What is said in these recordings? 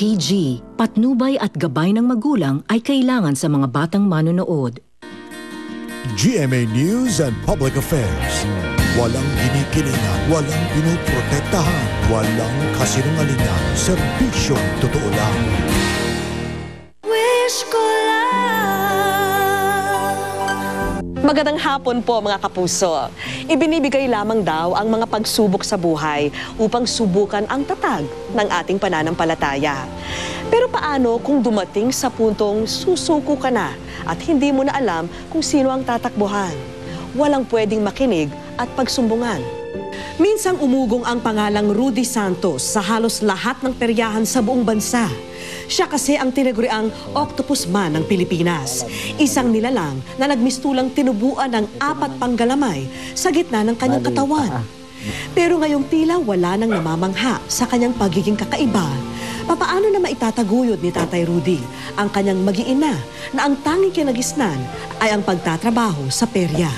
PG, patnubay at gabay ng magulang ay kailangan sa mga batang manonood. GMA News and Public Affairs. Walang ginikilingan, walang pinoprotektahan, walang kasinungalingan, serbisyong totoo lang. Wish ko Magandang hapon po mga kapuso. Ibinibigay lamang daw ang mga pagsubok sa buhay upang subukan ang tatag ng ating pananampalataya. Pero paano kung dumating sa puntong susuko ka na at hindi mo na alam kung sino ang tatakbuhan? Walang pwedeng makinig at pagsumbungan. Minsang umugong ang pangalang Rudy Santos sa halos lahat ng peryahan sa buong bansa. Siya kasi ang tinaguriang octopus man ng Pilipinas. Isang nilalang na nagmistulang tinubuan ng 4 panggalamay sa gitna ng kanyang katawan. Pero ngayong tila wala nang namamangha sa kanyang pagiging kakaiba. Papaano na maitataguyod ni Tatay Rudy ang kanyang mag-iina na ang tanging kinagisnan ay ang pagtatrabaho sa perya?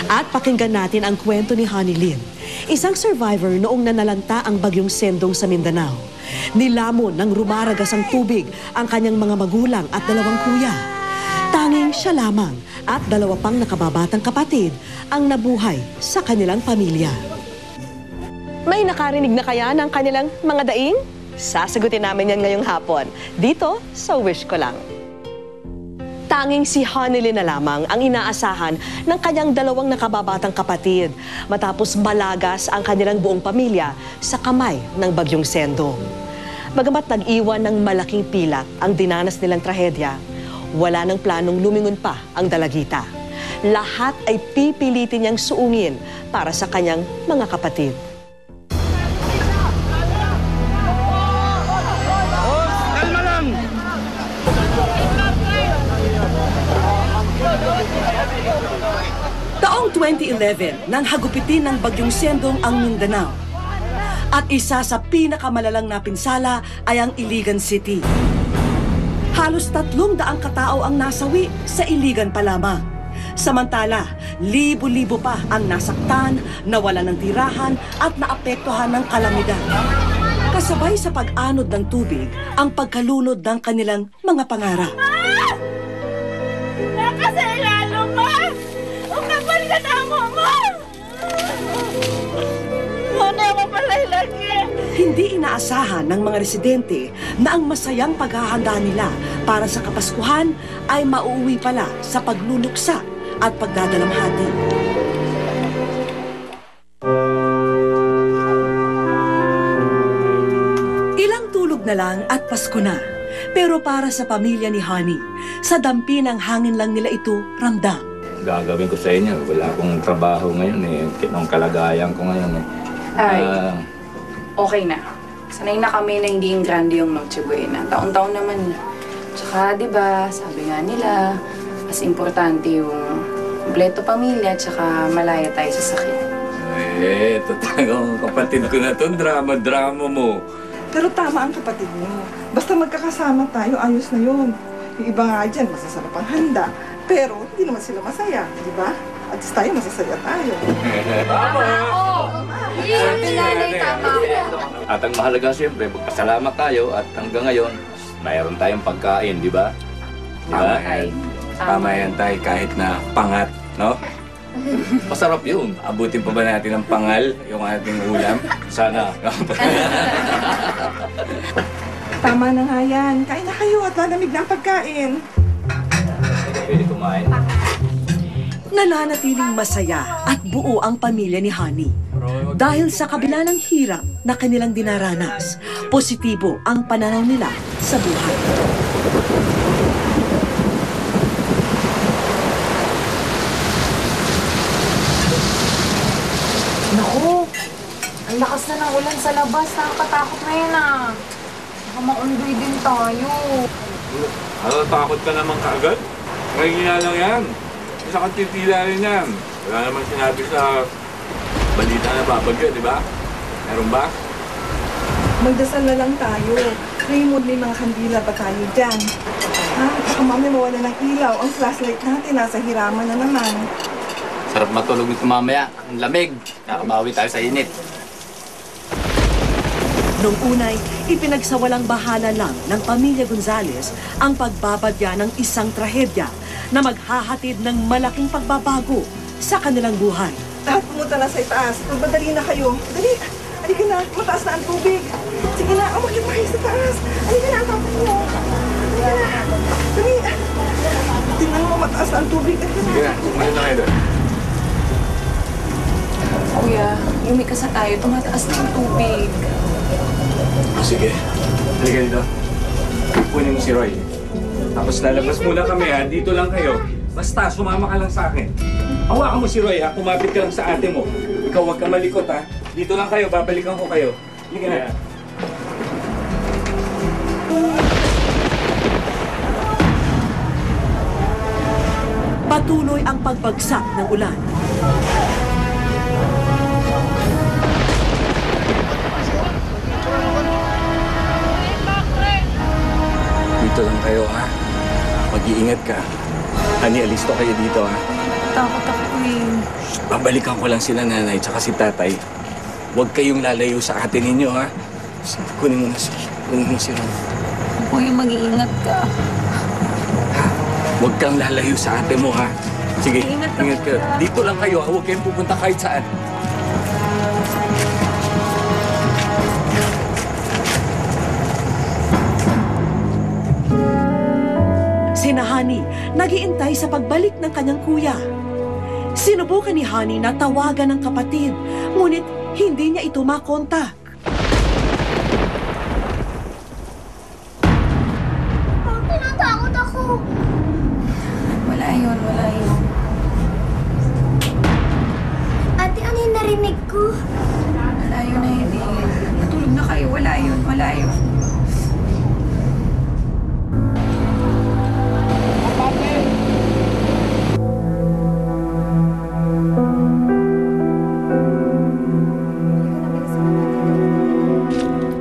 At pakinggan natin ang kwento ni Honey Lynn, isang survivor noong nanalanta ang bagyong Sendong sa Mindanao. Nilamon ng rumaragas ang tubig ang kanyang mga magulang at 2 kuya. Tanging siya lamang at 2 pang nakababatang kapatid ang nabuhay sa kanilang pamilya. May nakarinig na kaya ng kanilang mga daing? Sasagutin namin yan ngayong hapon, dito sa Wish Ko Lang. Tanging si Honey Lynn na lamang ang inaasahan ng kanyang 2 nakababatang kapatid matapos malagas ang kanilang buong pamilya sa kamay ng bagyong Sendong. Bagamat nag-iwan ng malaking pilak ang dinanas nilang trahedya, wala nang planong lumingon pa ang dalagita. Lahat ay pipilitin niyang suungin para sa kanyang mga kapatid. Taong 2011 nang hagupitin ng bagyong Sendong ang Mindanao. At isa sa pinakamalalang napinsala ay ang Iligan City. Halos 300 katao ang nasawi sa Iligan pa lamang. Samantala, libo-libo pa ang nasaktan, nawalan ng tirahan at naapektuhan ng kalamidad. Kasabay sa pag-anod ng tubig ang pagkalunod ng kanilang mga pangarap. Hindi inaasahan ng mga residente na ang masayang paghahanda nila para sa Kapaskuhan ay mauuwi pala sa pagluluksa at pagdadalamhati. Ilang tulog na lang at Pasko na. Pero para sa pamilya ni Honey, sa dampi ng hangin lang nila ito ramdam. Gagawin ko sa inyo, wala akong trabaho ngayon eh. Ang kalagayan ko ngayon eh. Ay, okay na. Sanay na kami na hindi yung grande yung Noche Buena. Taon-taon naman. Tsaka, di ba, sabi nga nila, mas importante yung kompleto pamilya tsaka malaya tayo sa sakit. Eh, talagang kapatid ko na to, drama-drama mo. Pero tama ang kapatid mo. Basta magkakasama tayo, ayos na yun. Yung iba nga dyan, masasarap ang handa. Pero hindi naman sila masaya, di ba? At tayo, masasaya tayo. Tama! Tama! At ang mahalaga siyempre, magpasalamat tayo at hanggang ngayon, mayroon tayong pagkain, di ba? Di ba? Tama yan tayo kahit na pangat, no? Masarap yun. Abutin pa ba natin ang pangal, yung ating ulam? Sana. Tama na nga yan. Kain na kayo at lalamig na ang pagkain. Pwede kumain. Nananatiling masaya at buo ang pamilya ni Honey. Dahil sa kabila ng hirap na kanilang dinaranas, positibo ang pananaw nila sa buhay. Naku, ang lakas na ng ulan sa labas. Nakakatakot na yan ah. Baka maundoy din tayo. Ano, takot ka naman kaagad? Ngayon nga lang yan. Isa kang titila rin yan. Wala naman sinabi sa balita na babagyo, di ba? Meron ba? Magdasal na lang tayo. Raymond, may mga kandila pa tayo dyan. Ha? Baka mamaya mawala ng ilaw. Ang flashlight natin nasa hiraman na naman. Sarap matulog nito mamaya. Ang lamig. Nakamawi tayo sa init. Noong unay, ipinagsawalang bahala lang ng pamilya Gonzales ang pagbabadya ng isang trahedya na maghahatid ng malaking pagbabago sa kanilang buhay. Lahat pumunta na sa itaas. Magmadali na kayo. Dali! Halika na, mataas na ang tubig. Sige na, umakit na kayo sa taas. Halika na, tapos mo. Halika na. Dali! Tingnan mo, mataas na ang tubig. Halika Sige na. na, kumain na kayo doon. Kuya, lumikas na tayo. Tumataas na yung tubig. Sige, halika dito. Kunin mo si Roy. Tapos lalabas muna kami ha, dito lang kayo. Basta, sumama ka lang sa akin. Hawakan mo si Roy ha, kumapit ka lang sa ate mo. Ikaw huwag kang malikot ha. Dito lang kayo, babalikan ko kayo. Halika na. Patuloy ang pagbagsak ng ulan. Dito lang kayo ha. Mag-iingat ka. Hani, alisto kayo dito ha. Takot ako eh. Babalikan ko lang sila nanay tsaka si tatay. Huwag kayong lalayo sa ate ninyo ha. Kunin mo si Ron. Kuya, mag-iingat ka. Huwag kang lalayo sa ate mo ha. Sige, Ingat ka. ingat ka. Dito lang kayo ha. Huwag kayong pupunta kahit saan. Sina Honey nag-iintay sa pagbalik ng kanyang kuya. Sinubukan ni Honey na tawagan ng kapatid, ngunit hindi niya ito makontak. Tinatakot ako. Wala yun, wala yun. Ate, ano yung narinig ko? Wala yun na yun eh. Matulog na kayo, wala yun, wala yun.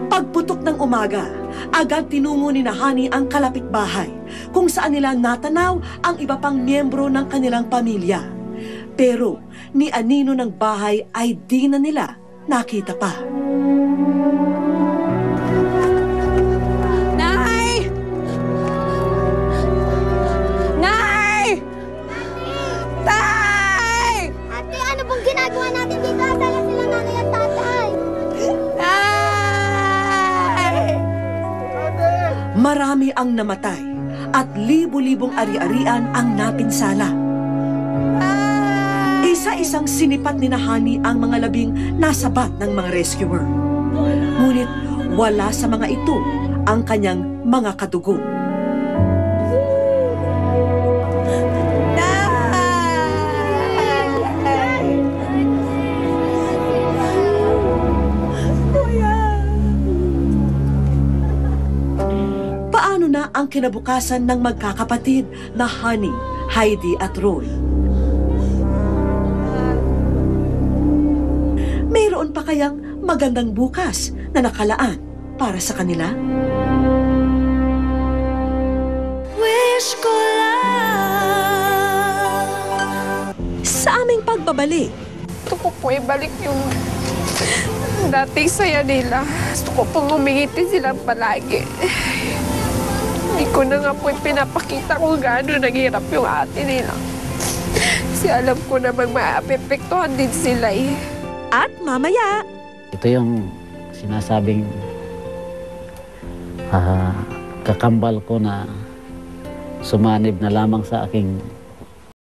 Pagputok ng umaga, agad tinungo ni Honey ang kalapitbahay kung saan nila natanaw ang iba pang miyembro ng kanilang pamilya. Pero ni anino ng bahay ay di na nila nakita pa. Nay! Nay! Tay! Ate, ano pong ginagawa natin dito? Asala sila nanay at tatay. Nay! Marami ang namatay at libu-libong ari-arian ang napinsala. Isa-isang sinipat ni Honey ang mga labing nasabat ng mga rescuer. Ngunit wala sa mga ito ang kanyang mga kadugo. Paano na ang kinabukasan ng magkakapatid na Honey, Heidi at Roy? Mayroon pa kayang magandang bukas na nakalaan para sa kanila? Wish ko lang. Sa aming pagbabalik, Gusto ko po ibalik yung dating saya nila. Gusto ko pong umingiti silang palagi. Hindi ko na nga po pinapakita kung gaano naghirap yung ate nila. Kasi alam ko namang maapepektuhan din sila eh. at mamaya, Ito yung sinasabing kakambal ko na sumanib na lamang sa aking